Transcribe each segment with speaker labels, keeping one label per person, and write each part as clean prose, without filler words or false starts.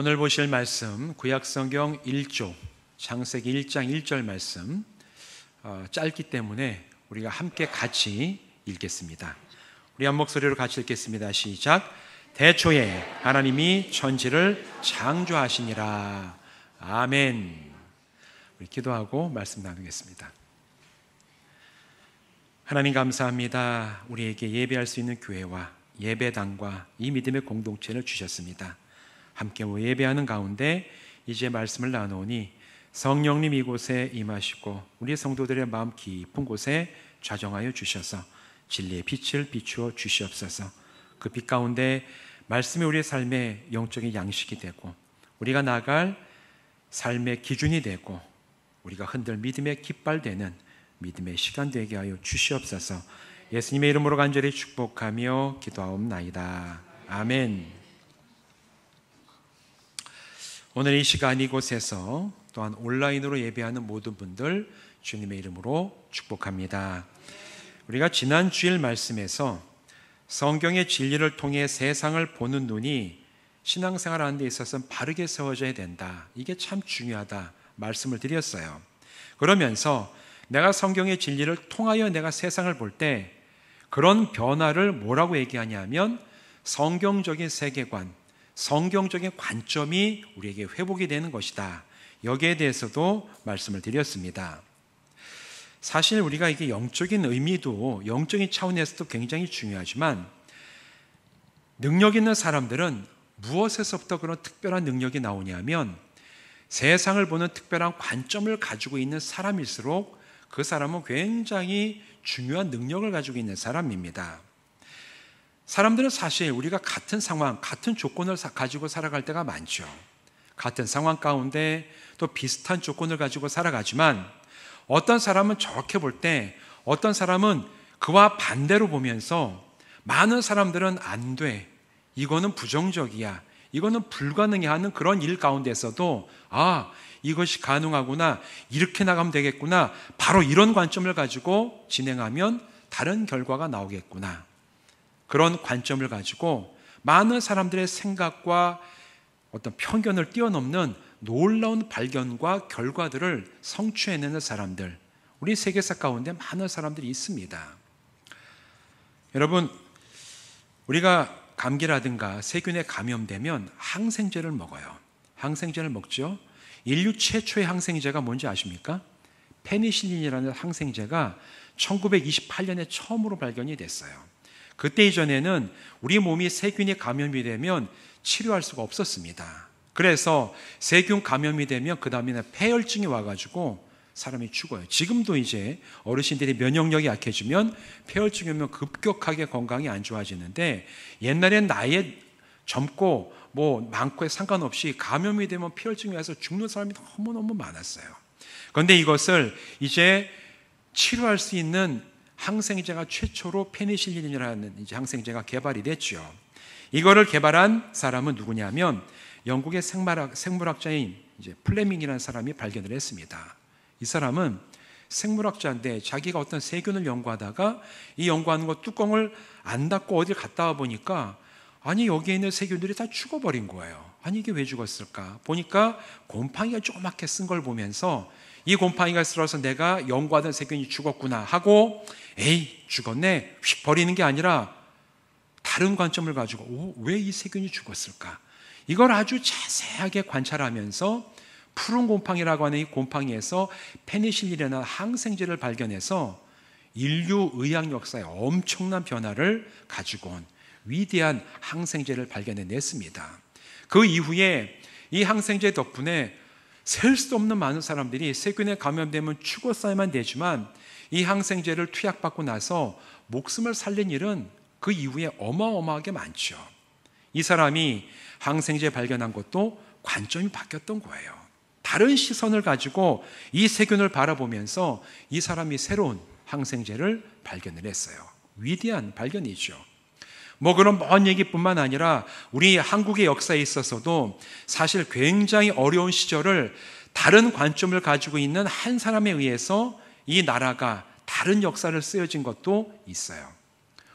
Speaker 1: 오늘 보실 말씀 구약성경 1조 창세기 1장 1절 말씀 짧기 때문에 우리가 함께 같이 읽겠습니다. 우리 한 목소리로 같이 읽겠습니다. 시작. 대초에 하나님이 천지를 창조하시니라. 아멘. 우리 기도하고 말씀 나누겠습니다. 하나님 감사합니다. 우리에게 예배할 수 있는 교회와 예배당과 이 믿음의 공동체를 주셨습니다. 함께 예배하는 가운데 이제 말씀을 나누니 성령님 이곳에 임하시고 우리 성도들의 마음 깊은 곳에 좌정하여 주셔서 진리의 빛을 비추어 주시옵소서. 그 빛 가운데 말씀이 우리의 삶의 영적인 양식이 되고 우리가 나아갈 삶의 기준이 되고 우리가 흔들 믿음의 깃발 되는 믿음의 시간 되게 하여 주시옵소서. 예수님의 이름으로 간절히 축복하며 기도하옵나이다. 아멘. 오늘 이 시간 이곳에서 또한 온라인으로 예배하는 모든 분들 주님의 이름으로 축복합니다. 우리가 지난 주일 말씀에서 성경의 진리를 통해 세상을 보는 눈이 신앙생활 하는 데 있어서 바르게 세워져야 된다. 이게 참 중요하다 말씀을 드렸어요. 그러면서 내가 성경의 진리를 통하여 내가 세상을 볼 때 그런 변화를 뭐라고 얘기하냐면 성경적인 세계관, 성경적인 관점이 우리에게 회복이 되는 것이다. 여기에 대해서도 말씀을 드렸습니다. 사실 우리가 이게 영적인 의미도 영적인 차원에서도 굉장히 중요하지만 능력 있는 사람들은 무엇에서부터 그런 특별한 능력이 나오냐면 세상을 보는 특별한 관점을 가지고 있는 사람일수록 그 사람은 굉장히 중요한 능력을 가지고 있는 사람입니다. 사람들은 사실 우리가 같은 상황, 같은 조건을 가지고 살아갈 때가 많죠. 같은 상황 가운데 또 비슷한 조건을 가지고 살아가지만 어떤 사람은 저렇게 볼 때 어떤 사람은 그와 반대로 보면서 많은 사람들은 안 돼, 이거는 부정적이야, 이거는 불가능해 하는 그런 일 가운데서도 이것이 가능하구나, 이렇게 나가면 되겠구나, 바로 이런 관점을 가지고 진행하면 다른 결과가 나오겠구나, 그런 관점을 가지고 많은 사람들의 생각과 어떤 편견을 뛰어넘는 놀라운 발견과 결과들을 성취해내는 사람들, 우리 세계사 가운데 많은 사람들이 있습니다. 여러분, 우리가 감기라든가 세균에 감염되면 항생제를 먹어요. 항생제를 먹죠. 인류 최초의 항생제가 뭔지 아십니까? 페니실린이라는 항생제가 1928년에 처음으로 발견이 됐어요. 그때 이전에는 우리 몸이 세균이 감염이 되면 치료할 수가 없었습니다. 그래서 세균 감염이 되면 그 다음에는 폐혈증이 와가지고 사람이 죽어요. 지금도 이제 어르신들이 면역력이 약해지면 폐혈증이 오면 급격하게 건강이 안 좋아지는데 옛날엔 나이에 젊고 많고에 상관없이 감염이 되면 폐혈증이 와서 죽는 사람이 너무너무 많았어요. 그런데 이것을 이제 치료할 수 있는 항생제가 최초로 페니실린이라는 이제 항생제가 개발이 됐죠. 이거를 개발한 사람은 누구냐면 영국의 생물학자인 이제 플레밍이라는 사람이 발견을 했습니다. 이 사람은 생물학자인데 자기가 어떤 세균을 연구하다가 이 연구하는 거 뚜껑을 안 닫고 어딜 갔다 와 보니까 여기에 있는 세균들이 다 죽어버린 거예요. 이게 왜 죽었을까? 보니까 곰팡이가 조그맣게 쓴 걸 보면서 이 곰팡이가 쓸어서 내가 연구하던 세균이 죽었구나 하고 죽었네 휙 버리는 게 아니라 다른 관점을 가지고 왜 이 세균이 죽었을까? 이걸 아주 자세하게 관찰하면서 푸른 곰팡이라고 하는 이 곰팡이에서 페니실린이라는 항생제를 발견해서 인류 의학 역사에 엄청난 변화를 가지고 온 위대한 항생제를 발견해냈습니다. 그 이후에 이 항생제 덕분에 셀 수 없는 많은 사람들이 세균에 감염되면 죽었어야만 되지만 이 항생제를 투약받고 나서 목숨을 살린 일은 그 이후에 어마어마하게 많죠. 이 사람이 항생제 발견한 것도 관점이 바뀌었던 거예요. 다른 시선을 가지고 이 세균을 바라보면서 이 사람이 새로운 항생제를 발견을 했어요. 위대한 발견이죠. 그런 먼 얘기뿐만 아니라 우리 한국의 역사에 있어서도 사실 굉장히 어려운 시절을 다른 관점을 가지고 있는 한 사람에 의해서 이 나라가 다른 역사를 쓰여진 것도 있어요.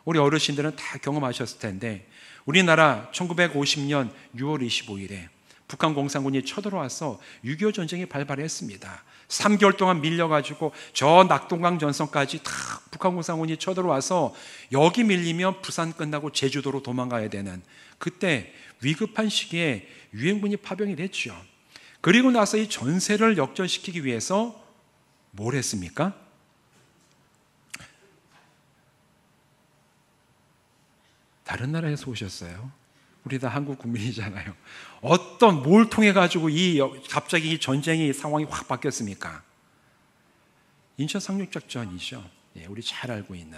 Speaker 1: 우리 어르신들은 다 경험하셨을 텐데 우리나라 1950년 6월 25일에 북한 공산군이 쳐들어와서 6.25 전쟁이 발발했습니다. 3개월 동안 밀려가지고 저 낙동강 전선까지 다 북한 공산군이 쳐들어와서 여기 밀리면 부산 끝나고 제주도로 도망가야 되는, 그때 위급한 시기에 유엔군이 파병이 됐죠. 그리고 나서 이 전세를 역전시키기 위해서 뭘 했습니까? 다른 나라에서 오셨어요. 우리 다 한국 국민이잖아요. 뭘 통해 가지고 갑자기 이 전쟁이 상황이 확 바뀌었습니까? 인천 상륙작전이죠. 예, 우리 잘 알고 있는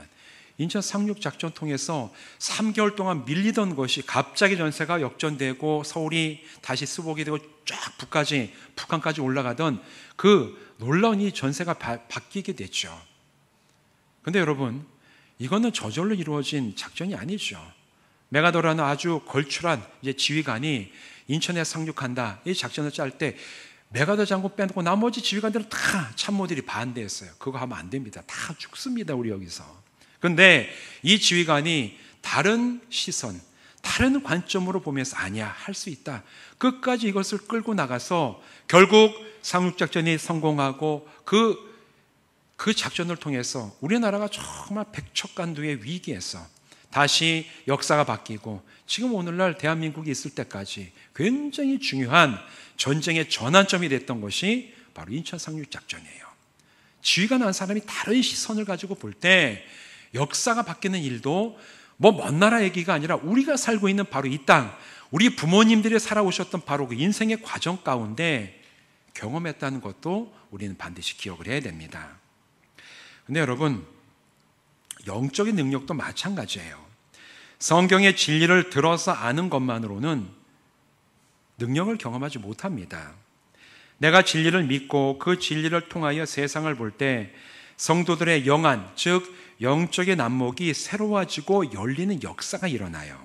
Speaker 1: 인천 상륙작전 통해서 3개월 동안 밀리던 것이 갑자기 전세가 역전되고 서울이 다시 수복이 되고 쫙 북한까지 올라가던 그 놀라운 이 전세가 바뀌게 됐죠. 근데 여러분, 이거는 저절로 이루어진 작전이 아니죠. 메가더라는 아주 걸출한 이제 지휘관이 인천에 상륙한다, 이 작전을 짤 때 메가더 장군 빼놓고 나머지 지휘관들은 다 참모들이 반대했어요. 그거 하면 안 됩니다. 다 죽습니다, 우리 여기서. 그런데 이 지휘관이 다른 시선, 다른 관점으로 보면서 아니야, 할 수 있다. 끝까지 이것을 끌고 나가서 결국 상륙작전이 성공하고 그 작전을 통해서 우리나라가 정말 백척간두의 위기에서 다시 역사가 바뀌고 지금 오늘날 대한민국이 있을 때까지 굉장히 중요한 전쟁의 전환점이 됐던 것이 바로 인천 상륙작전이에요. 지휘관 한 사람이 다른 시선을 가지고 볼 때 역사가 바뀌는 일도 먼 나라 얘기가 아니라 우리가 살고 있는 바로 이 땅, 우리 부모님들이 살아오셨던 바로 그 인생의 과정 가운데 경험했다는 것도 우리는 반드시 기억을 해야 됩니다. 근데 여러분, 영적인 능력도 마찬가지예요. 성경의 진리를 들어서 아는 것만으로는 능력을 경험하지 못합니다. 내가 진리를 믿고 그 진리를 통하여 세상을 볼 때 성도들의 영안, 즉 영적인 안목이 새로워지고 열리는 역사가 일어나요.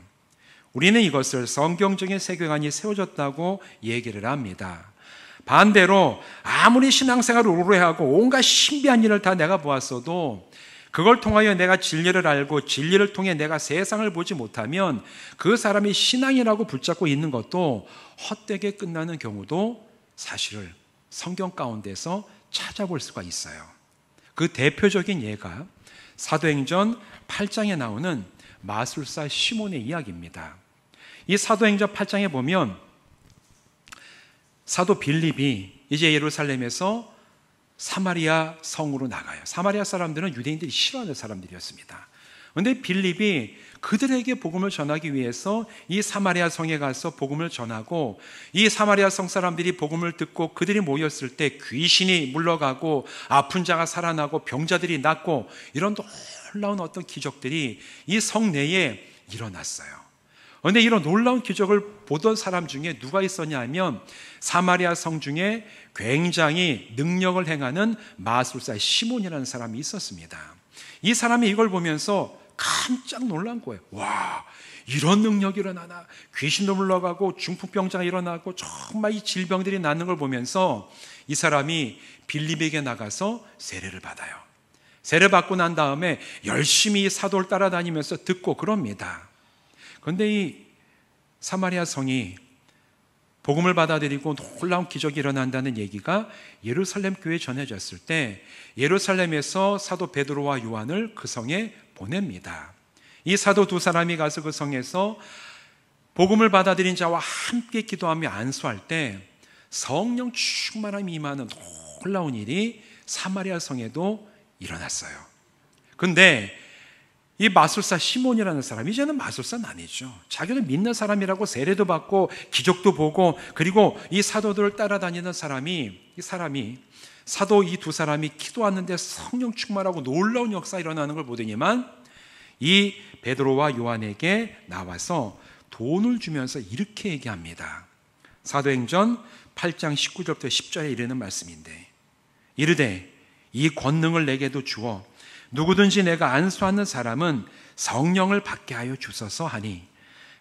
Speaker 1: 우리는 이것을 성경적인 세계관이 세워졌다고 얘기를 합니다. 반대로 아무리 신앙생활을 오래 하고 온갖 신비한 일을 다 내가 보았어도 그걸 통하여 내가 진리를 알고 진리를 통해 내가 세상을 보지 못하면 그 사람이 신앙이라고 붙잡고 있는 것도 헛되게 끝나는 경우도 사실을 성경 가운데서 찾아볼 수가 있어요. 그 대표적인 예가 사도행전 8장에 나오는 마술사 시몬의 이야기입니다. 이 사도행전 8장에 보면 사도 빌립이 이제 예루살렘에서 사마리아 성으로 나가요. 사마리아 사람들은 유대인들이 싫어하는 사람들이었습니다. 그런데 빌립이 그들에게 복음을 전하기 위해서 이 사마리아 성에 가서 복음을 전하고, 이 사마리아 성 사람들이 복음을 듣고 그들이 모였을 때 귀신이 물러가고 아픈 자가 살아나고 병자들이 낫고 이런 놀라운 어떤 기적들이 이 성 내에 일어났어요. 그런데 이런 놀라운 기적을 보던 사람 중에 누가 있었냐 하면 사마리아 성 중에 굉장히 능력을 행하는 마술사 시몬이라는 사람이 있었습니다. 이 사람이 이걸 보면서 깜짝 놀란 거예요. 와, 이런 능력이 일어나나? 귀신도 물러가고 중풍병자가 일어나고 정말 이 질병들이 낫는 걸 보면서 이 사람이 빌립에게 나가서 세례를 받아요. 세례 받고 난 다음에 열심히 사도를 따라다니면서 듣고 그럽니다. 그런데 이 사마리아 성이 복음을 받아들이고 놀라운 기적이 일어난다는 얘기가 예루살렘 교회에 전해졌을 때 예루살렘에서 사도 베드로와 요한을 그 성에 보냅니다. 이 사도 두 사람이 가서 그 성에서 복음을 받아들인 자와 함께 기도하며 안수할 때 성령 충만함이 임하는 놀라운 일이 사마리아 성에도 일어났어요. 근데 이 마술사 시몬이라는 사람, 이제는 마술사는 아니죠. 자기를 믿는 사람이라고 세례도 받고 기적도 보고 그리고 이 사도들을 따라다니는 이 사람이 사도 이 두 사람이 기도하는데 성령 충만하고 놀라운 역사 일어나는 걸 보더니만 이 베드로와 요한에게 나와서 돈을 주면서 이렇게 얘기합니다. 사도행전 8장 19절부터 10절에 이르는 말씀인데, 이르되 이 권능을 내게도 주어 누구든지 내가 안수하는 사람은 성령을 받게 하여 주소서 하니,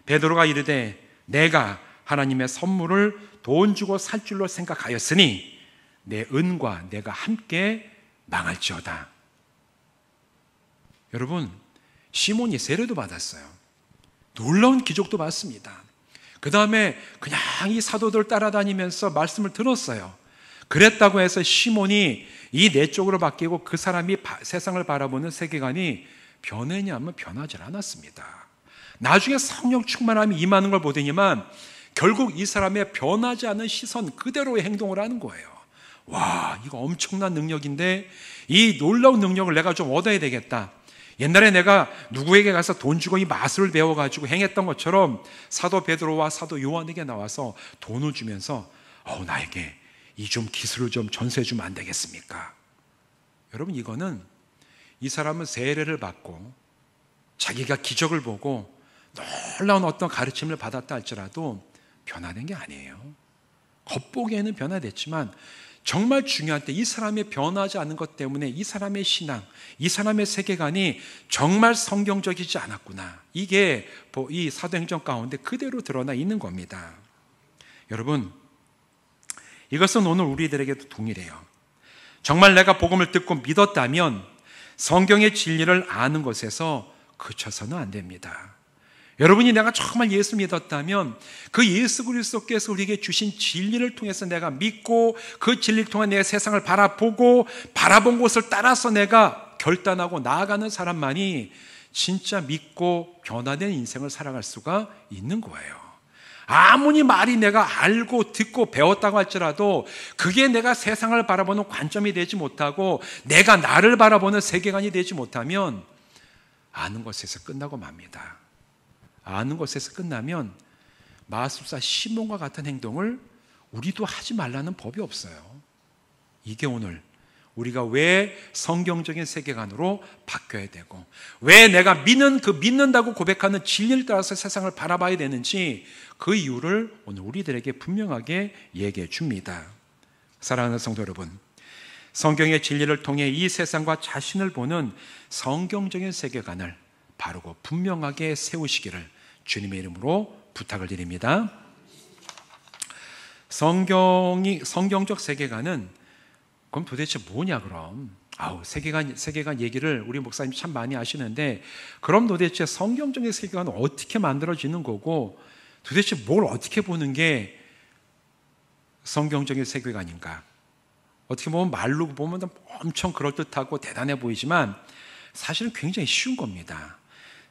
Speaker 1: 베드로가 이르되 내가 하나님의 선물을 돈 주고 살 줄로 생각하였으니 내 은과 내가 함께 망할지어다. 여러분, 시몬이 세례도 받았어요. 놀라운 기적도 봤습니다. 그 다음에 그냥 이 사도들 따라다니면서 말씀을 들었어요. 그랬다고 해서 시몬이 이 내 쪽으로 바뀌고 그 사람이 세상을 바라보는 세계관이 변했냐면 변하지 않았습니다. 나중에 성령 충만함이 임하는 걸 보더니만 결국 이 사람의 변하지 않은 시선 그대로의 행동을 하는 거예요. 와, 이거 엄청난 능력인데 이 놀라운 능력을 내가 좀 얻어야 되겠다. 옛날에 내가 누구에게 가서 돈 주고 이 마술을 배워가지고 행했던 것처럼 사도 베드로와 사도 요한에게 나와서 돈을 주면서 나에게 이 좀 기술을 좀 전수해 주면 안 되겠습니까? 여러분, 이거는 이 사람은 세례를 받고 자기가 기적을 보고 놀라운 어떤 가르침을 받았다 할지라도 변화된 게 아니에요. 겉보기에는 변화됐지만 정말 중요한 때 이 사람이 변하지 않은 것 때문에 이 사람의 신앙, 이 사람의 세계관이 정말 성경적이지 않았구나. 이게 이 사도행전 가운데 그대로 드러나 있는 겁니다. 여러분, 이것은 오늘 우리들에게도 동일해요. 정말 내가 복음을 듣고 믿었다면 성경의 진리를 아는 것에서 그쳐서는 안 됩니다. 여러분이 내가 정말 예수 믿었다면 그 예수 그리스도께서 우리에게 주신 진리를 통해서 내가 믿고 그 진리를 통해 내 세상을 바라보고 바라본 곳을 따라서 내가 결단하고 나아가는 사람만이 진짜 믿고 변화된 인생을 살아갈 수가 있는 거예요. 아무리 말이 내가 알고 듣고 배웠다고 할지라도 그게 내가 세상을 바라보는 관점이 되지 못하고 내가 나를 바라보는 세계관이 되지 못하면 아는 것에서 끝나고 맙니다. 아는 것에서 끝나면 마술사 시몬과 같은 행동을 우리도 하지 말라는 법이 없어요. 이게 오늘 우리가 왜 성경적인 세계관으로 바뀌어야 되고 왜 내가 믿는다고 고백하는 진리를 따라서 세상을 바라봐야 되는지 그 이유를 오늘 우리들에게 분명하게 얘기해 줍니다. 사랑하는 성도 여러분, 성경의 진리를 통해 이 세상과 자신을 보는 성경적인 세계관을 바르고 분명하게 세우시기를 주님의 이름으로 부탁을 드립니다. 성경적 세계관은 그럼 도대체 뭐냐 그럼? 세계관 얘기를 우리 목사님 참 많이 하시는데 그럼 도대체 성경적인 세계관은 어떻게 만들어지는 거고 도대체 뭘 어떻게 보는 게 성경적인 세계관인가? 어떻게 보면 말로 보면 엄청 그럴듯하고 대단해 보이지만 사실은 굉장히 쉬운 겁니다.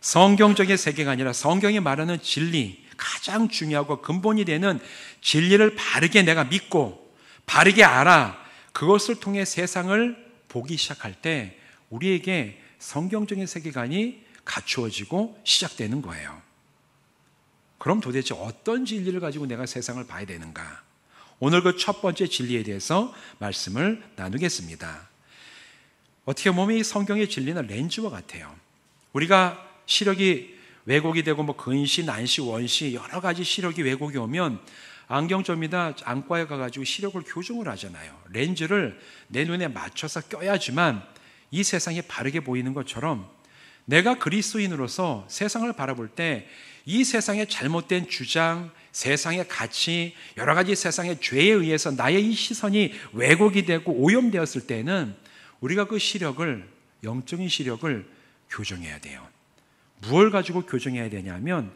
Speaker 1: 성경적인 세계관이라 성경이 말하는 진리, 가장 중요하고 근본이 되는 진리를 바르게 내가 믿고 바르게 알아 그것을 통해 세상을 보기 시작할 때 우리에게 성경적인 세계관이 갖추어지고 시작되는 거예요. 그럼 도대체 어떤 진리를 가지고 내가 세상을 봐야 되는가? 오늘 그 첫 번째 진리에 대해서 말씀을 나누겠습니다. 어떻게 보면 이 성경의 진리는 렌즈와 같아요. 우리가 시력이 왜곡이 되고 근시, 난시, 원시 여러 가지 시력이 왜곡이 오면 안경점이나 안과에 가가지고 시력을 교정을 하잖아요. 렌즈를 내 눈에 맞춰서 껴야지만 이 세상이 바르게 보이는 것처럼 내가 그리스도인으로서 세상을 바라볼 때 이 세상의 잘못된 주장, 세상의 가치, 여러 가지 세상의 죄에 의해서 나의 이 시선이 왜곡이 되고 오염되었을 때는 우리가 그 시력을, 영적인 시력을 교정해야 돼요. 무엇을 가지고 교정해야 되냐면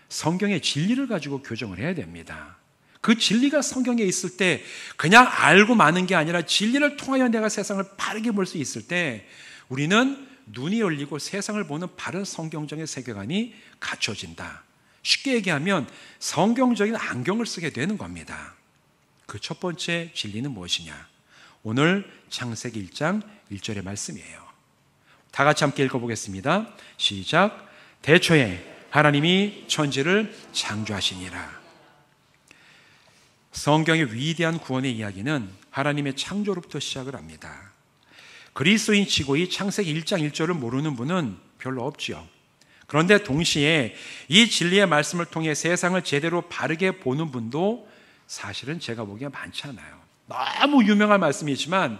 Speaker 1: 성경의 진리를 가지고 교정을 해야 됩니다. 그 진리가 성경에 있을 때 그냥 알고 마는 게 아니라 진리를 통하여 내가 세상을 바르게 볼 수 있을 때 우리는 눈이 열리고 세상을 보는 바른 성경적인 세계관이 갖춰진다. 쉽게 얘기하면 성경적인 안경을 쓰게 되는 겁니다. 그 첫 번째 진리는 무엇이냐? 오늘 창세기 1장 1절의 말씀이에요. 다 같이 함께 읽어보겠습니다. 시작. 대초에 하나님이 천지를 창조하시니라. 성경의 위대한 구원의 이야기는 하나님의 창조로부터 시작을 합니다. 그리스도인 치고 이 창세기 1장 1절을 모르는 분은 별로 없지요. 그런데 동시에 이 진리의 말씀을 통해 세상을 제대로 바르게 보는 분도 사실은 제가 보기에 많지 않아요. 너무 유명한 말씀이지만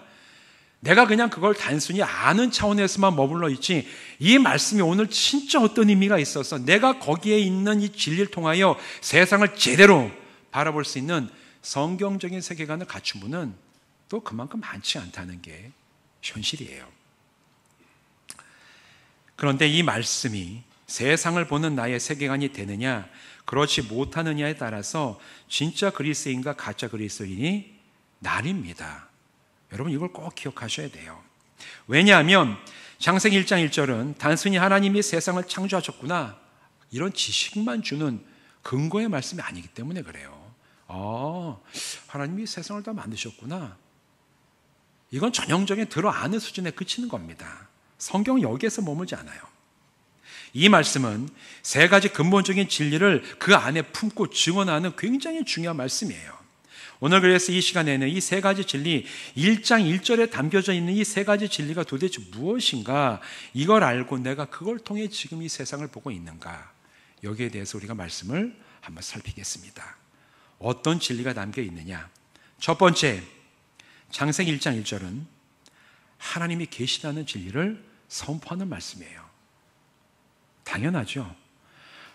Speaker 1: 내가 그냥 그걸 단순히 아는 차원에서만 머물러 있지 이 말씀이 오늘 진짜 어떤 의미가 있어서 내가 거기에 있는 이 진리를 통하여 세상을 제대로 바라볼 수 있는 성경적인 세계관을 갖춘 분은 또 그만큼 많지 않다는 게 현실이에요. 그런데 이 말씀이 세상을 보는 나의 세계관이 되느냐? 그렇지 못하느냐에 따라서 진짜 그리스도인과 가짜 그리스도인이 나뉩니다. 여러분 이걸 꼭 기억하셔야 돼요. 왜냐하면 창세기 1장 1절은 단순히 하나님이 세상을 창조하셨구나 이런 지식만 주는 근거의 말씀이 아니기 때문에 그래요. 하나님이 세상을 다 만드셨구나. 이건 전형적인 들어아는 수준에 그치는 겁니다. 성경은 여기에서 머물지 않아요. 이 말씀은 세 가지 근본적인 진리를 그 안에 품고 증언하는 굉장히 중요한 말씀이에요. 오늘 그래서 이 시간에는 이 세 가지 진리, 1장 1절에 담겨져 있는 이 세 가지 진리가 도대체 무엇인가, 이걸 알고 내가 그걸 통해 지금 이 세상을 보고 있는가, 여기에 대해서 우리가 말씀을 한번 살피겠습니다. 어떤 진리가 담겨 있느냐. 첫 번째, 창세기 1장 1절은 하나님이 계시다는 진리를 선포하는 말씀이에요. 당연하죠.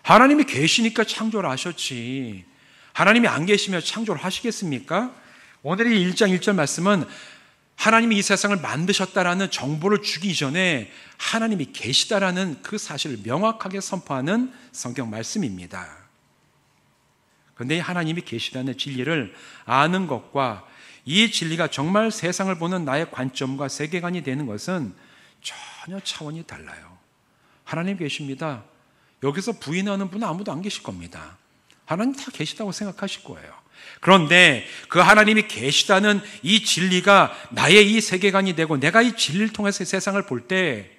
Speaker 1: 하나님이 계시니까 창조를 하셨지, 하나님이 안 계시면 창조를 하시겠습니까? 오늘의 1장 1절 말씀은 하나님이 이 세상을 만드셨다라는 정보를 주기 전에 하나님이 계시다라는 그 사실을 명확하게 선포하는 성경 말씀입니다. 그런데 하나님이 계시다는 진리를 아는 것과 이 진리가 정말 세상을 보는 나의 관점과 세계관이 되는 것은 전혀 차원이 달라요. 하나님 계십니다. 여기서 부인하는 분은 아무도 안 계실 겁니다. 하나님 다 계시다고 생각하실 거예요. 그런데 그 하나님이 계시다는 이 진리가 나의 이 세계관이 되고 내가 이 진리를 통해서 세상을 볼 때,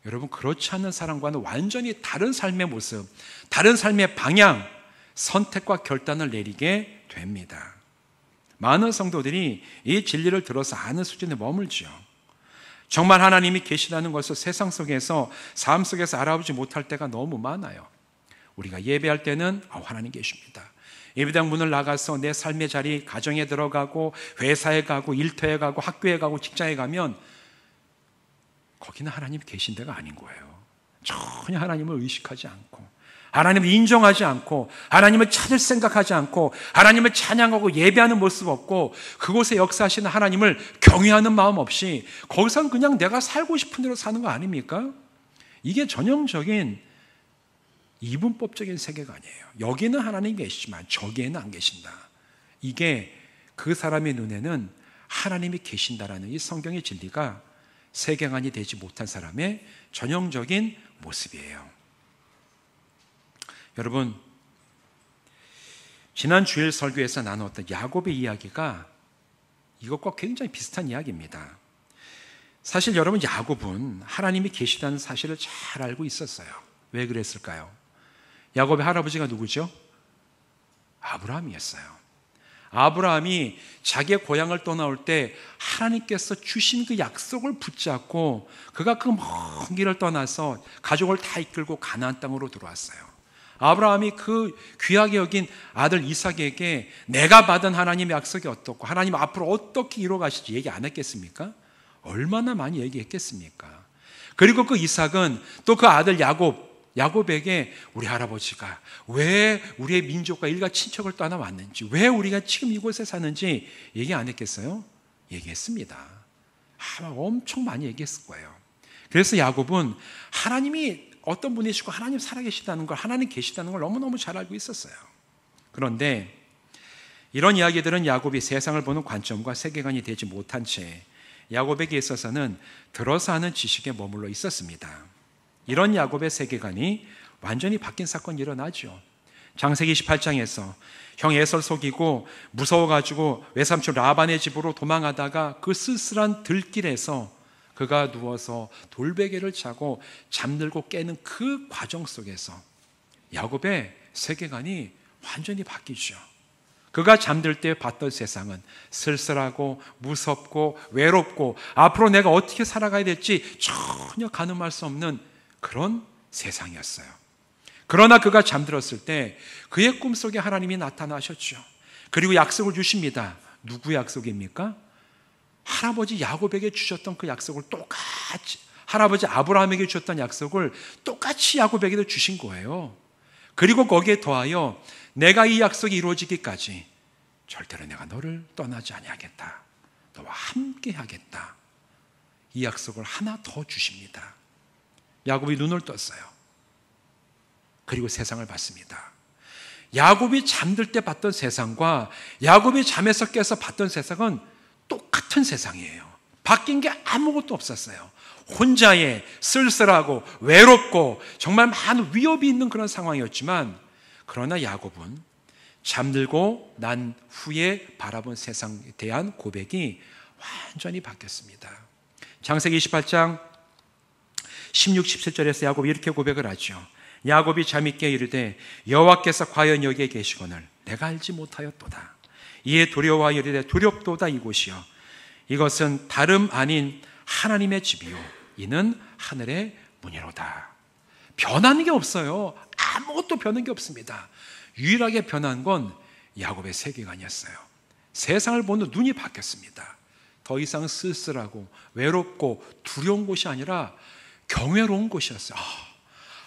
Speaker 1: 여러분 그렇지 않은 사람과는 완전히 다른 삶의 모습, 다른 삶의 방향, 선택과 결단을 내리게 됩니다. 많은 성도들이 이 진리를 들어서 아는 수준에 머물죠. 정말 하나님이 계시다는 것을 세상 속에서, 삶 속에서 알아보지 못할 때가 너무 많아요. 우리가 예배할 때는 하나님 계십니다. 예배당 문을 나가서 내 삶의 자리, 가정에 들어가고 회사에 가고 일터에 가고 학교에 가고 직장에 가면 거기는 하나님이 계신 데가 아닌 거예요. 전혀 하나님을 의식하지 않고, 하나님을 인정하지 않고, 하나님을 찾을 생각하지 않고, 하나님을 찬양하고 예배하는 모습 없고, 그곳에 역사하시는 하나님을 경외하는 마음 없이 거기서는 그냥 내가 살고 싶은 대로 사는 거 아닙니까? 이게 전형적인 이분법적인 세계관이에요. 여기는 하나님이 계시지만 저기에는 안 계신다. 이게 그 사람의 눈에는 하나님이 계신다라는 이 성경의 진리가 세계관이 되지 못한 사람의 전형적인 모습이에요. 여러분, 지난 주일 설교에서 나누었던 야곱의 이야기가 이것과 굉장히 비슷한 이야기입니다. 사실 여러분, 야곱은 하나님이 계시다는 사실을 잘 알고 있었어요. 왜 그랬을까요? 야곱의 할아버지가 누구죠? 아브라함이었어요. 아브라함이 자기의 고향을 떠나올 때 하나님께서 주신 그 약속을 붙잡고 그가 그 먼 길을 떠나서 가족을 다 이끌고 가나안 땅으로 들어왔어요. 아브라함이 그 귀하게 여긴 아들 이삭에게 내가 받은 하나님의 약속이 어떻고 하나님 앞으로 어떻게 이루어 가실지 얘기 안 했겠습니까? 얼마나 많이 얘기했겠습니까? 그리고 그 이삭은 또 그 아들 야곱에게 우리 할아버지가 왜 우리의 민족과 일가 친척을 떠나왔는지, 왜 우리가 지금 이곳에 사는지 얘기 안 했겠어요? 얘기했습니다. 아마 엄청 많이 얘기했을 거예요. 그래서 야곱은 하나님이 어떤 분이시고 하나님 살아계시다는 걸, 하나님 계시다는 걸 너무너무 잘 알고 있었어요. 그런데 이런 이야기들은 야곱이 세상을 보는 관점과 세계관이 되지 못한 채 야곱에게 있어서는 들어서 하는 지식에 머물러 있었습니다. 이런 야곱의 세계관이 완전히 바뀐 사건이 일어나죠. 창세기 28장에서 형 에서를 속이고 무서워가지고 외삼촌 라반의 집으로 도망하다가 그 쓸쓸한 들길에서 그가 누워서 돌베개를 차고 잠들고 깨는 그 과정 속에서 야곱의 세계관이 완전히 바뀌죠. 그가 잠들 때 봤던 세상은 쓸쓸하고 무섭고 외롭고 앞으로 내가 어떻게 살아가야 될지 전혀 가늠할 수 없는 그런 세상이었어요. 그러나 그가 잠들었을 때 그의 꿈속에 하나님이 나타나셨죠. 그리고 약속을 주십니다. 누구의 약속입니까? 할아버지 야곱에게 주셨던 그 약속을 똑같이, 할아버지 아브라함에게 주셨던 약속을 똑같이 야곱에게도 주신 거예요. 그리고 거기에 더하여 내가 이 약속이 이루어지기까지 절대로 내가 너를 떠나지 아니하겠다, 너와 함께 하겠다, 이 약속을 하나 더 주십니다. 야곱이 눈을 떴어요. 그리고 세상을 봤습니다. 야곱이 잠들 때 봤던 세상과 야곱이 잠에서 깨서 봤던 세상은 똑같은 세상이에요. 바뀐 게 아무것도 없었어요. 혼자의 쓸쓸하고 외롭고 정말 많은 위협이 있는 그런 상황이었지만, 그러나 야곱은 잠들고 난 후에 바라본 세상에 대한 고백이 완전히 바뀌었습니다. 창세기 28장 16, 17절에서 야곱이 이렇게 고백을 하죠. 야곱이 잠이 깨 이르되 여호와께서 과연 여기에 계시거늘 내가 알지 못하였도다. 이에 두려워하여 이르되 두렵도다. 이곳이여 이것은 다름 아닌 하나님의 집이요 이는 하늘의 문이로다. 변한 게 없어요. 아무것도 변한 게 없습니다. 유일하게 변한 건 야곱의 세계관이었어요. 세상을 보는 눈이 바뀌었습니다. 더 이상 쓸쓸하고 외롭고 두려운 곳이 아니라 경외로운 곳이었어요.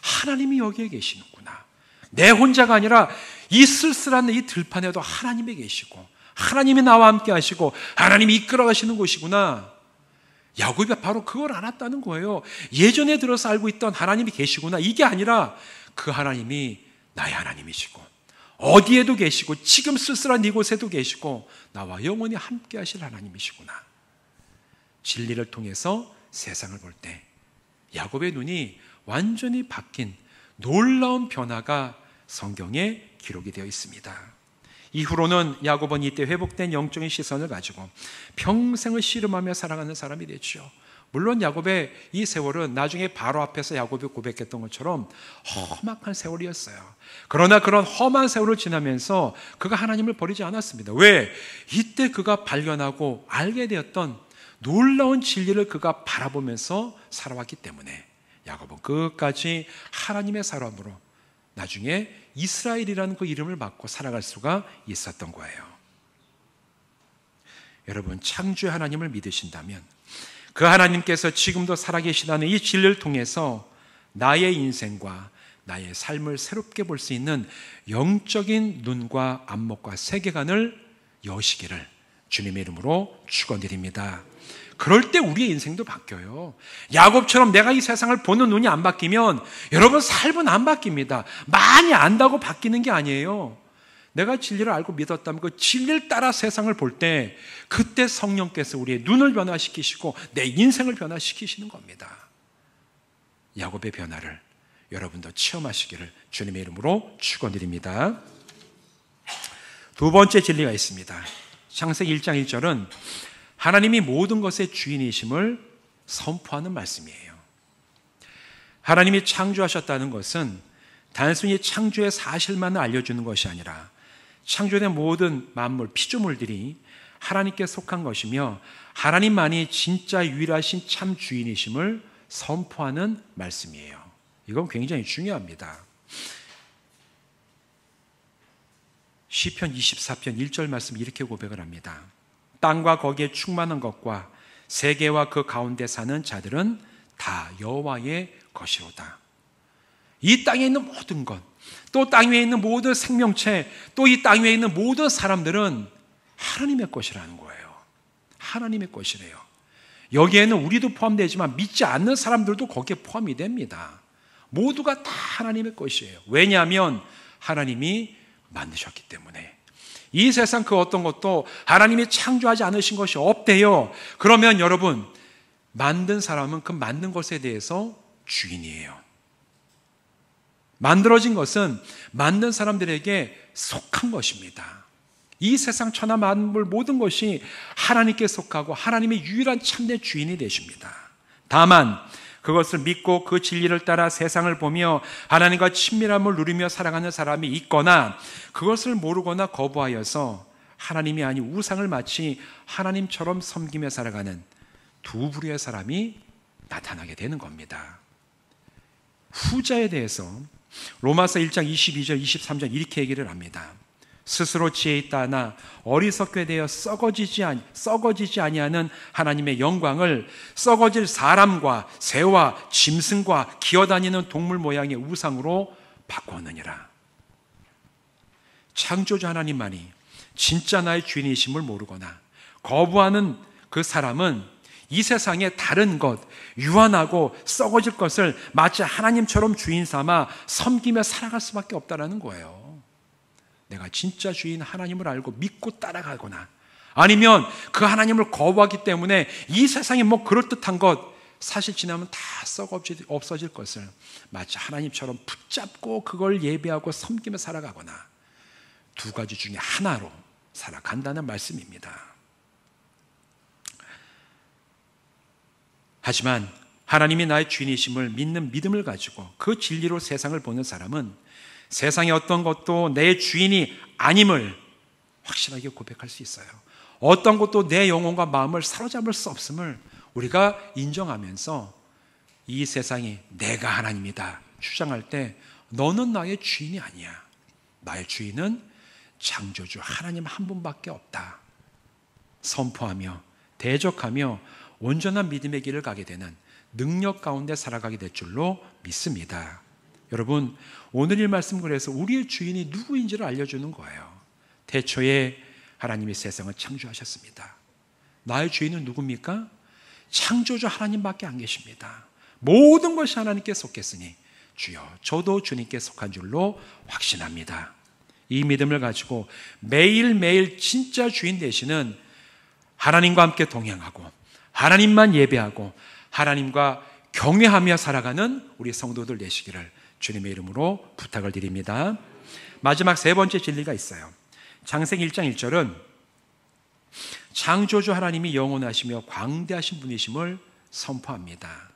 Speaker 1: 하나님이 여기에 계시는구나. 내 혼자가 아니라 이 쓸쓸한 이 들판에도 하나님이 계시고 하나님이 나와 함께 하시고 하나님이 이끌어 가시는 곳이구나. 야곱이 바로 그걸 알았다는 거예요. 예전에 들어서 알고 있던 하나님이 계시구나, 이게 아니라 그 하나님이 나의 하나님이시고 어디에도 계시고 지금 쓸쓸한 이곳에도 계시고 나와 영원히 함께 하실 하나님이시구나. 진리를 통해서 세상을 볼 때 야곱의 눈이 완전히 바뀐 놀라운 변화가 성경에 기록이 되어 있습니다. 이후로는 야곱은 이때 회복된 영적인 시선을 가지고 평생을 씨름하며 살아가는 사람이 됐죠. 물론 야곱의 이 세월은 나중에 바로 앞에서 야곱이 고백했던 것처럼 험악한 세월이었어요. 그러나 그런 험한 세월을 지나면서 그가 하나님을 버리지 않았습니다. 왜? 이때 그가 발견하고 알게 되었던 놀라운 진리를 그가 바라보면서 살아왔기 때문에 야곱은 끝까지 하나님의 사람으로 나중에 이스라엘이라는 그 이름을 받고 살아갈 수가 있었던 거예요. 여러분, 창조의 하나님을 믿으신다면 그 하나님께서 지금도 살아계시다는 이 진리를 통해서 나의 인생과 나의 삶을 새롭게 볼 수 있는 영적인 눈과 안목과 세계관을 여시기를 주님의 이름으로 축원드립니다. 그럴 때 우리의 인생도 바뀌어요. 야곱처럼 내가 이 세상을 보는 눈이 안 바뀌면 여러분 삶은 안 바뀝니다. 많이 안다고 바뀌는 게 아니에요. 내가 진리를 알고 믿었다면 그 진리를 따라 세상을 볼 때 그때 성령께서 우리의 눈을 변화시키시고 내 인생을 변화시키시는 겁니다. 야곱의 변화를 여러분도 체험하시기를 주님의 이름으로 축원드립니다. 두 번째 진리가 있습니다. 창세기 1장 1절은 하나님이 모든 것의 주인이심을 선포하는 말씀이에요. 하나님이 창조하셨다는 것은 단순히 창조의 사실만을 알려주는 것이 아니라 창조된 모든 만물, 피조물들이 하나님께 속한 것이며 하나님만이 진짜 유일하신 참 주인이심을 선포하는 말씀이에요. 이건 굉장히 중요합니다. 시편 24편 1절 말씀 이렇게 고백을 합니다. 땅과 거기에 충만한 것과 세계와 그 가운데 사는 자들은 다 여호와의 것이로다. 이 땅에 있는 모든 것, 또 땅 위에 있는 모든 생명체, 또 이 땅 위에 있는 모든 사람들은 하나님의 것이라는 거예요. 하나님의 것이래요. 여기에는 우리도 포함되지만 믿지 않는 사람들도 거기에 포함이 됩니다. 모두가 다 하나님의 것이에요. 왜냐하면 하나님이 만드셨기 때문에. 이 세상 그 어떤 것도 하나님이 창조하지 않으신 것이 없대요. 그러면 여러분, 만든 사람은 그 만든 것에 대해서 주인이에요. 만들어진 것은 만든 사람들에게 속한 것입니다. 이 세상 천하 만물 모든 것이 하나님께 속하고 하나님의 유일한 참된 주인이 되십니다. 다만 그것을 믿고 그 진리를 따라 세상을 보며 하나님과 친밀함을 누리며 살아가는 사람이 있거나 그것을 모르거나 거부하여서 하나님이 아닌 우상을 마치 하나님처럼 섬기며 살아가는 두 부류의 사람이 나타나게 되는 겁니다. 후자에 대해서 로마서 1장 22절 23절 이렇게 얘기를 합니다. 스스로 지혜 있다 하나 어리석게 되어 썩어지지 아니하는 하나님의 영광을 썩어질 사람과 새와 짐승과 기어다니는 동물 모양의 우상으로 바꾸었느니라. 창조자 하나님만이 진짜 나의 주인이심을 모르거나 거부하는 그 사람은 이 세상의 다른 것, 유한하고 썩어질 것을 마치 하나님처럼 주인 삼아 섬기며 살아갈 수밖에 없다는 거예요. 내가 진짜 주인 하나님을 알고 믿고 따라가거나, 아니면 그 하나님을 거부하기 때문에 이 세상에 뭐 그럴듯한 것 사실 지나면 다 썩어 없어질 것을 마치 하나님처럼 붙잡고 그걸 예배하고 섬기며 살아가거나, 두 가지 중에 하나로 살아간다는 말씀입니다. 하지만 하나님이 나의 주인이심을 믿는 믿음을 가지고 그 진리로 세상을 보는 사람은 세상의 어떤 것도 내 주인이 아님을 확실하게 고백할 수 있어요. 어떤 것도 내 영혼과 마음을 사로잡을 수 없음을 우리가 인정하면서 이 세상이 내가 하나님이다 주장할 때 너는 나의 주인이 아니야. 나의 주인은 창조주 하나님 한 분밖에 없다 선포하며 대적하며 온전한 믿음의 길을 가게 되는 능력 가운데 살아가게 될 줄로 믿습니다. 여러분, 오늘 이 말씀 그래서 우리의 주인이 누구인지를 알려주는 거예요. 태초에 하나님이 세상을 창조하셨습니다. 나의 주인은 누굽니까? 창조주 하나님밖에 안 계십니다. 모든 것이 하나님께 속했으니 주여 저도 주님께 속한 줄로 확신합니다. 이 믿음을 가지고 매일매일 진짜 주인 되시는 하나님과 함께 동행하고 하나님만 예배하고 하나님과 경외하며 살아가는 우리 성도들 되시기를 주님의 이름으로 부탁을 드립니다. 마지막 세 번째 진리가 있어요. 창세기 1장 1절은 창조주 하나님이 영원하시며 광대하신 분이심을 선포합니다.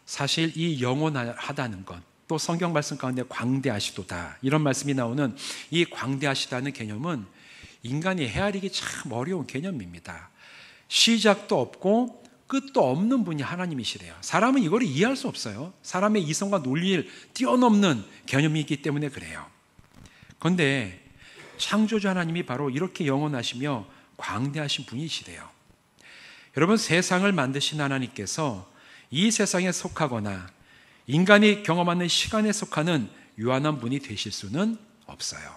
Speaker 1: 사실 이 영원하다는 것, 또 성경 말씀 가운데 광대하시도다 이런 말씀이 나오는 이 광대하시다는 개념은 인간이 헤아리기 참 어려운 개념입니다. 시작도 없고 끝도 없는 분이 하나님이시래요. 사람은 이걸 이해할 수 없어요. 사람의 이성과 논리를 뛰어넘는 개념이기 때문에 그래요. 그런데 창조주 하나님이 바로 이렇게 영원하시며 광대하신 분이시래요. 여러분, 세상을 만드신 하나님께서 이 세상에 속하거나 인간이 경험하는 시간에 속하는 유한한 분이 되실 수는 없어요.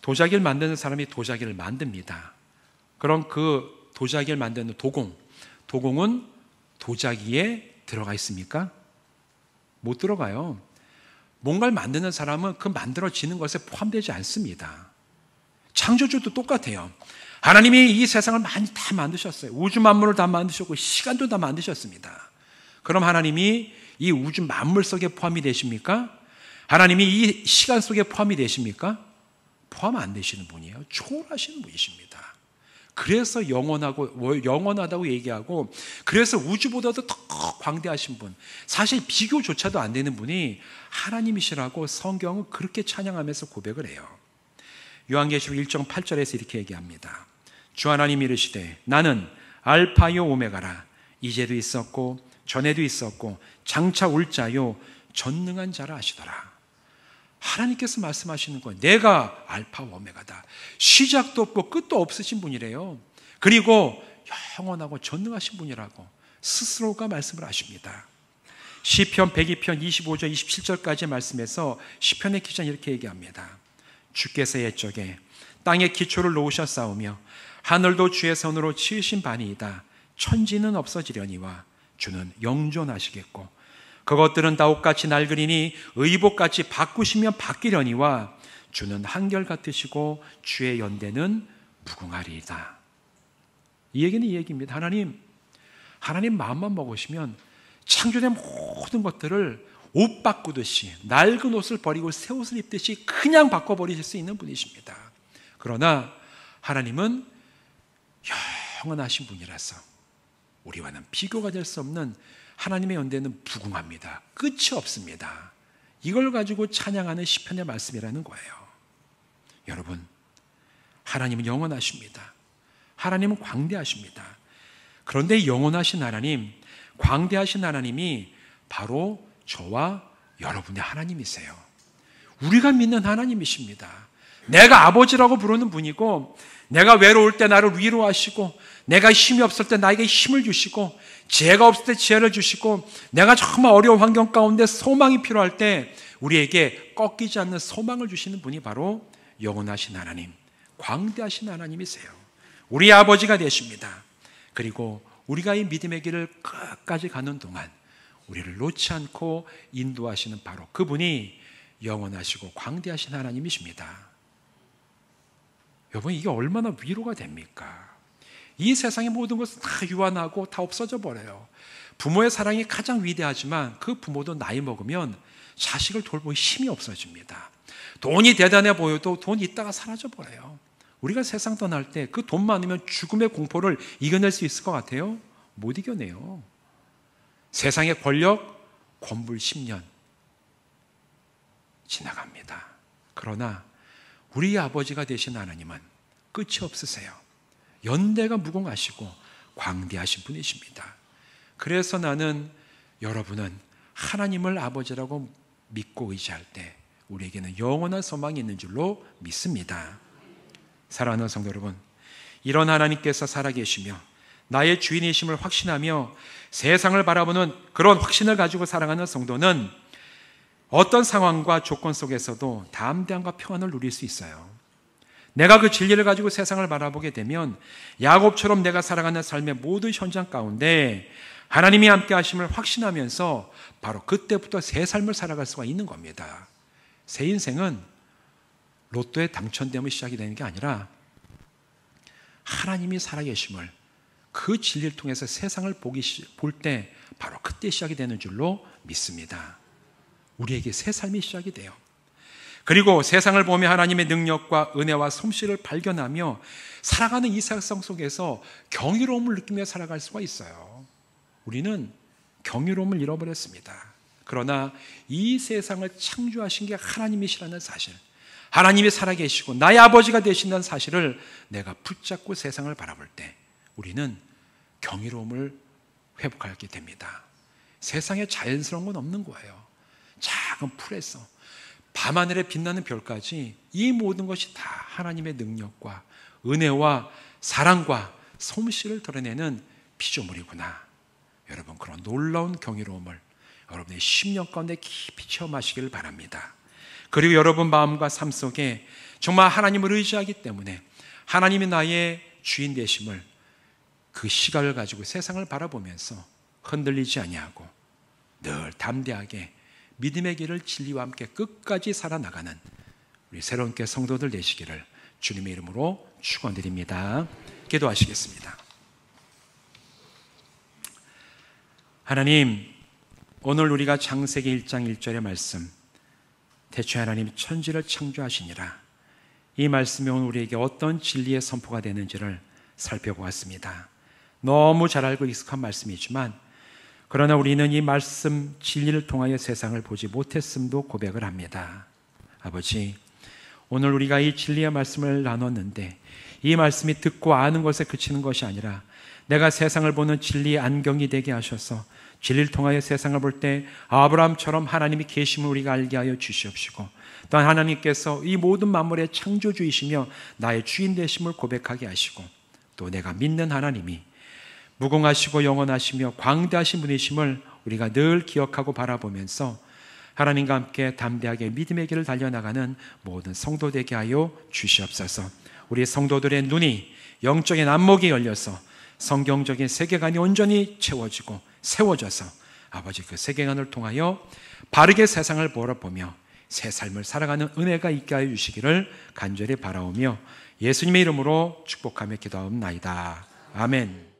Speaker 1: 도자기를 만드는 사람이 도자기를 만듭니다. 그럼 그 도자기를 만드는 도공은 도자기에 들어가 있습니까? 못 들어가요. 뭔가를 만드는 사람은 그 만들어지는 것에 포함되지 않습니다. 창조주도 똑같아요. 하나님이 이 세상을 많이 다 만드셨어요. 우주 만물을 다 만드셨고 시간도 다 만드셨습니다. 그럼 하나님이 이 우주 만물 속에 포함이 되십니까? 하나님이 이 시간 속에 포함이 되십니까? 포함 안 되시는 분이에요. 초월하시는 분이십니다. 그래서 영원하다고 얘기하고, 그래서 우주보다도 더 광대하신 분, 사실 비교조차도 안 되는 분이 하나님이시라고 성경은 그렇게 찬양하면서 고백을 해요. 요한계시록 1장 8절에서 이렇게 얘기합니다. 주 하나님이 이르시되 나는 알파요 오메가라. 이제도 있었고 전에도 있었고 장차 올 자요 전능한 자라 하시더라. 하나님께서 말씀하시는 거예요. 내가 알파와 오메가다. 시작도 없고 끝도 없으신 분이래요. 그리고 영원하고 전능하신 분이라고 스스로가 말씀을 하십니다. 시편 102편 25절 27절까지의 말씀에서 시편의 기자는 이렇게 얘기합니다. 주께서 옛적에 땅에 기초를 놓으셨사오며 하늘도 주의 손으로 지으신 바니이다. 천지는 없어지려니와 주는 영존하시겠고 그것들은 다 옷같이 낡으리니 의복같이 바꾸시면 바뀌려니와 주는 한결같으시고 주의 연대는 무궁하리이다. 이 얘기는 이 얘기입니다. 하나님 마음만 먹으시면 창조된 모든 것들을 옷 바꾸듯이 낡은 옷을 버리고 새 옷을 입듯이 그냥 바꿔버리실 수 있는 분이십니다. 그러나 하나님은 영원하신 분이라서 우리와는 비교가 될 수 없는 하나님의 연대는 무궁합니다. 끝이 없습니다. 이걸 가지고 찬양하는 시편의 말씀이라는 거예요. 여러분, 하나님은 영원하십니다. 하나님은 광대하십니다. 그런데 영원하신 하나님, 광대하신 하나님이 바로 저와 여러분의 하나님이세요. 우리가 믿는 하나님이십니다. 내가 아버지라고 부르는 분이고, 내가 외로울 때 나를 위로하시고, 내가 힘이 없을 때 나에게 힘을 주시고, 지혜가 없을 때 지혜를 주시고, 내가 정말 어려운 환경 가운데 소망이 필요할 때 우리에게 꺾이지 않는 소망을 주시는 분이 바로 영원하신 하나님, 광대하신 하나님이세요. 우리 아버지가 되십니다. 그리고 우리가 이 믿음의 길을 끝까지 가는 동안 우리를 놓지 않고 인도하시는 바로 그분이 영원하시고 광대하신 하나님이십니다. 여러분, 이게 얼마나 위로가 됩니까? 이 세상의 모든 것은 다 유한하고 다 없어져 버려요. 부모의 사랑이 가장 위대하지만 그 부모도 나이 먹으면 자식을 돌볼 힘이 없어집니다. 돈이 대단해 보여도 돈 있다가 사라져 버려요. 우리가 세상 떠날 때 그 돈 많으면 죽음의 공포를 이겨낼 수 있을 것 같아요? 못 이겨내요. 세상의 권력, 권불 10년 지나갑니다. 그러나 우리 아버지가 되신 하나님은 끝이 없으세요. 연대가 무궁하시고 광대하신 분이십니다. 그래서 나는, 여러분은 하나님을 아버지라고 믿고 의지할 때 우리에게는 영원한 소망이 있는 줄로 믿습니다. 사랑하는 성도 여러분, 이런 하나님께서 살아계시며 나의 주인이심을 확신하며 세상을 바라보는 그런 확신을 가지고 살아가는 성도는 어떤 상황과 조건 속에서도 담대함과 평안을 누릴 수 있어요. 내가 그 진리를 가지고 세상을 바라보게 되면 야곱처럼 내가 살아가는 삶의 모든 현장 가운데 하나님이 함께 하심을 확신하면서 바로 그때부터 새 삶을 살아갈 수가 있는 겁니다. 새 인생은 로또에 당첨되면 시작이 되는 게 아니라 하나님이 살아계심을, 그 진리를 통해서 세상을 볼 때 바로 그때 시작이 되는 줄로 믿습니다. 우리에게 새 삶이 시작이 돼요. 그리고 세상을 보며 하나님의 능력과 은혜와 솜씨를 발견하며 살아가는 이 세상 속에서 경이로움을 느끼며 살아갈 수가 있어요. 우리는 경이로움을 잃어버렸습니다. 그러나 이 세상을 창조하신 게 하나님이시라는 사실, 하나님이 살아계시고 나의 아버지가 되신다는 사실을 내가 붙잡고 세상을 바라볼 때 우리는 경이로움을 회복하게 됩니다. 세상에 자연스러운 건 없는 거예요. 작은 풀에서 밤하늘에 빛나는 별까지 이 모든 것이 다 하나님의 능력과 은혜와 사랑과 솜씨를 드러내는 피조물이구나. 여러분, 그런 놀라운 경이로움을 여러분의 심령 가운데 깊이 체험하시기를 바랍니다. 그리고 여러분 마음과 삶 속에 정말 하나님을 의지하기 때문에 하나님이 나의 주인 되심을, 그 시각을 가지고 세상을 바라보면서 흔들리지 아니하고 늘 담대하게 믿음의 길을 진리와 함께 끝까지 살아나가는 우리 새로운 교 성도들 되시기를 주님의 이름으로 축원드립니다. 기도하시겠습니다. 하나님, 오늘 우리가 창세기 1장 1절의 말씀, 대초에 하나님 천지를 창조하시니라, 이 말씀이 오늘 우리에게 어떤 진리의 선포가 되는지를 살펴보았습니다. 너무 잘 알고 익숙한 말씀이지만 그러나 우리는 이 말씀 진리를 통하여 세상을 보지 못했음도 고백을 합니다. 아버지, 오늘 우리가 이 진리의 말씀을 나눴는데 이 말씀이 듣고 아는 것에 그치는 것이 아니라 내가 세상을 보는 진리의 안경이 되게 하셔서 진리를 통하여 세상을 볼 때 아브라함처럼 하나님이 계심을 우리가 알게 하여 주시옵시고, 또한 하나님께서 이 모든 만물의 창조주이시며 나의 주인 되심을 고백하게 하시고, 또 내가 믿는 하나님이 무궁하시고 영원하시며 광대하신 분이심을 우리가 늘 기억하고 바라보면서 하나님과 함께 담대하게 믿음의 길을 달려나가는 모든 성도 되게 하여 주시옵소서. 우리 성도들의 눈이, 영적인 안목이 열려서 성경적인 세계관이 온전히 채워지고 세워져서 아버지 그 세계관을 통하여 바르게 세상을 바라보며 새 삶을 살아가는 은혜가 있게 하여 주시기를 간절히 바라오며 예수님의 이름으로 축복하며 기도하옵나이다. 아멘.